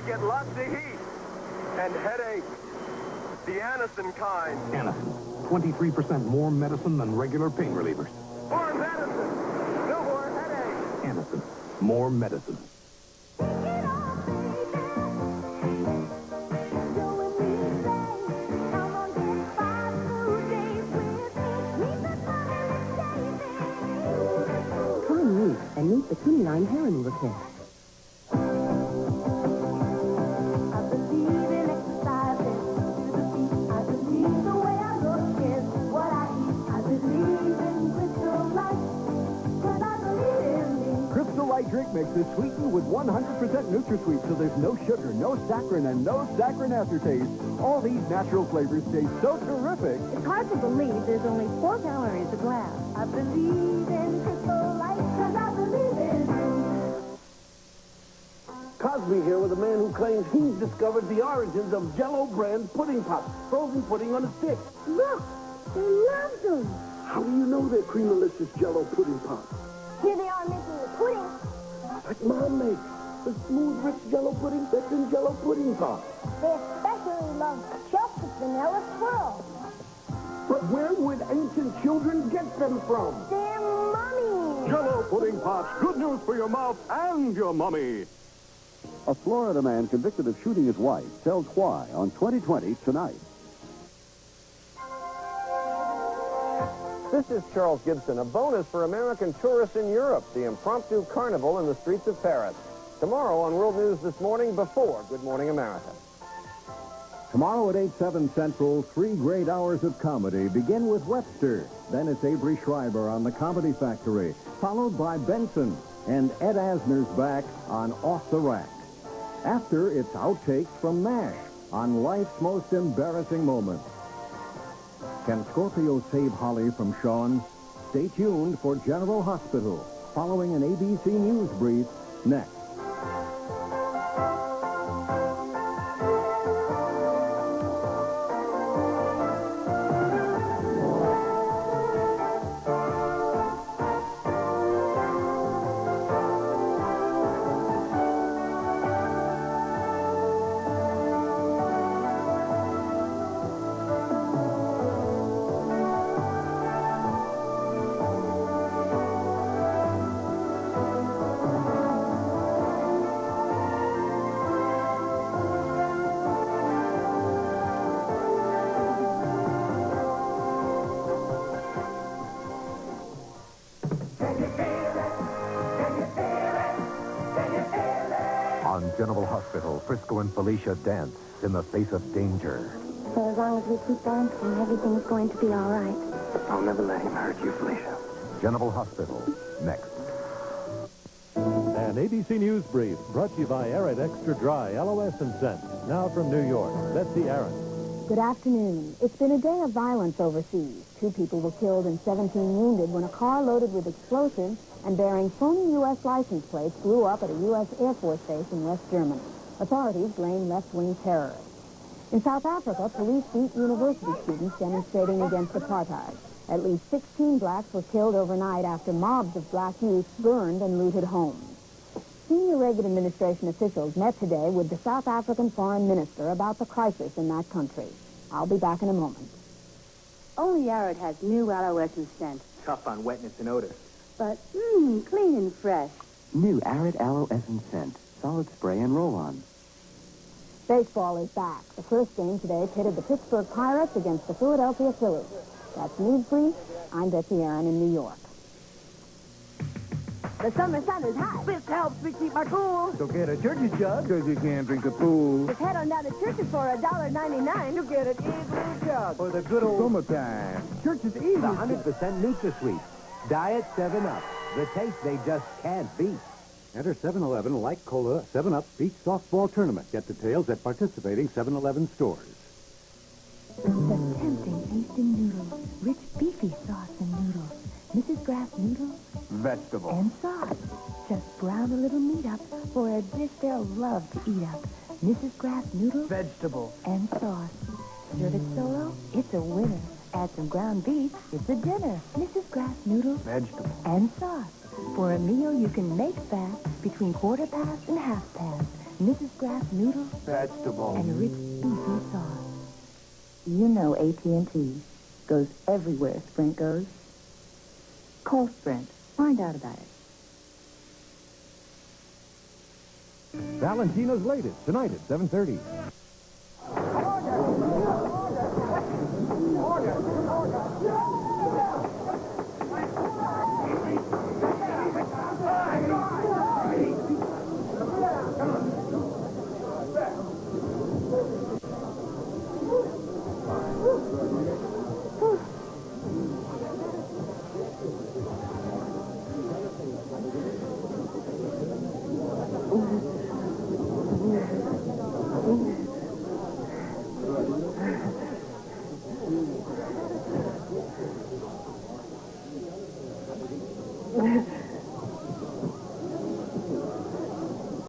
get lots of heat and headache. The Anacin kind. Anacin, 23% more medicine than regular pain relievers. More medicine. No more headache. Anacin, more medicine. Try Neat and meet Bikini Line hair removal kit. Drink mix is sweetened with 100% NutraSweet, so there's no sugar, no saccharin, and no saccharine aftertaste. All these natural flavors taste so terrific. It's hard to believe there's only 4 calories a glass. I believe in Crystal Light, 'cause I believe in you. Cosby here with a man who claims he's discovered the origins of Jell-O brand pudding pops, frozen pudding on a stick. Look, they love them. How do you know they're creamalicious Jell-O pudding pops? Here they are making the pudding. Like Mom makes. The smooth, rich Jell-O pudding that's in Jell-O pudding pops. They especially love chocolate vanilla swirl. But where would ancient children get them from? Their mummy. Jell-O pudding pops. Good news for your mouth and your mummy. A Florida man convicted of shooting his wife tells why on 2020 tonight. This is Charles Gibson, a bonus for American tourists in Europe, the impromptu carnival in the streets of Paris. Tomorrow on World News This Morning before Good Morning America. Tomorrow at 8/7 Central, 3 great hours of comedy begin with Webster. Then it's Avery Schreiber on The Comedy Factory, followed by Benson and Ed Asner's back on Off the Rack. After, it's outtakes from MASH on Life's Most Embarrassing Moments. Can Scorpio save Holly from Sean? Stay tuned for General Hospital, following an ABC News brief next. General Hospital, Frisco and Felicia dance in the face of danger. So as long as we keep dancing, everything's going to be all right. I'll never let him hurt you, Felicia. General Hospital, next. An ABC News brief brought to you by Arid Extra Dry LOS and Scent. Now from New York, Betsy Aaron. Good afternoon. It's been a day of violence overseas. 2 people were killed and 17 wounded when a car loaded with explosives and bearing phony U.S. license plates blew up at a U.S. Air Force base in West Germany. Authorities blame left-wing terrorists. In South Africa, police beat university students demonstrating against apartheid. At least 16 blacks were killed overnight after mobs of black youth burned and looted homes. Senior Reagan administration officials met today with the South African foreign minister about the crisis in that country. I'll be back in a moment. Only Arid has new aloe scent, Tough on wetness and odor. but clean and fresh. New Arid Aloe Essence Scent. Solid spray and roll-on. Baseball is back. The first game today pitted the Pittsburgh Pirates against the Philadelphia Phillies. That's News Brief. I'm Betsy Aaron in New York. The summer sun is hot. This helps me keep my cool. So get a Church's jug, because you can't drink the pool. Just head on down to Church's for $1.99. You get an igloo jug. For the good old summertime. Church's Easy. The 100% NutraSweet. Diet 7-Up. The taste they just can't beat. Enter 7-Eleven Light Cola 7-Up Beach Softball Tournament. Get details at participating 7-Eleven stores. The tempting tasting noodles. Rich beefy sauce and noodles. Mrs. Grass noodles. Vegetable. And sauce. Just brown a little meat up for a dish they'll love to eat up. Mrs. Grass noodles. Vegetable. And sauce. Serve it solo, it's a winner. Add some ground beef, it's a dinner. Mrs. Grass noodles. Vegetable. And sauce. For a meal you can make fast between 1/4 past and 1/2 past. Mrs. Graff noodles, Vegetable. and rich beefy sauce. You know AT&T goes everywhere Sprint goes. Call Sprint. Find out about it. Valentina's latest, tonight at 7:30.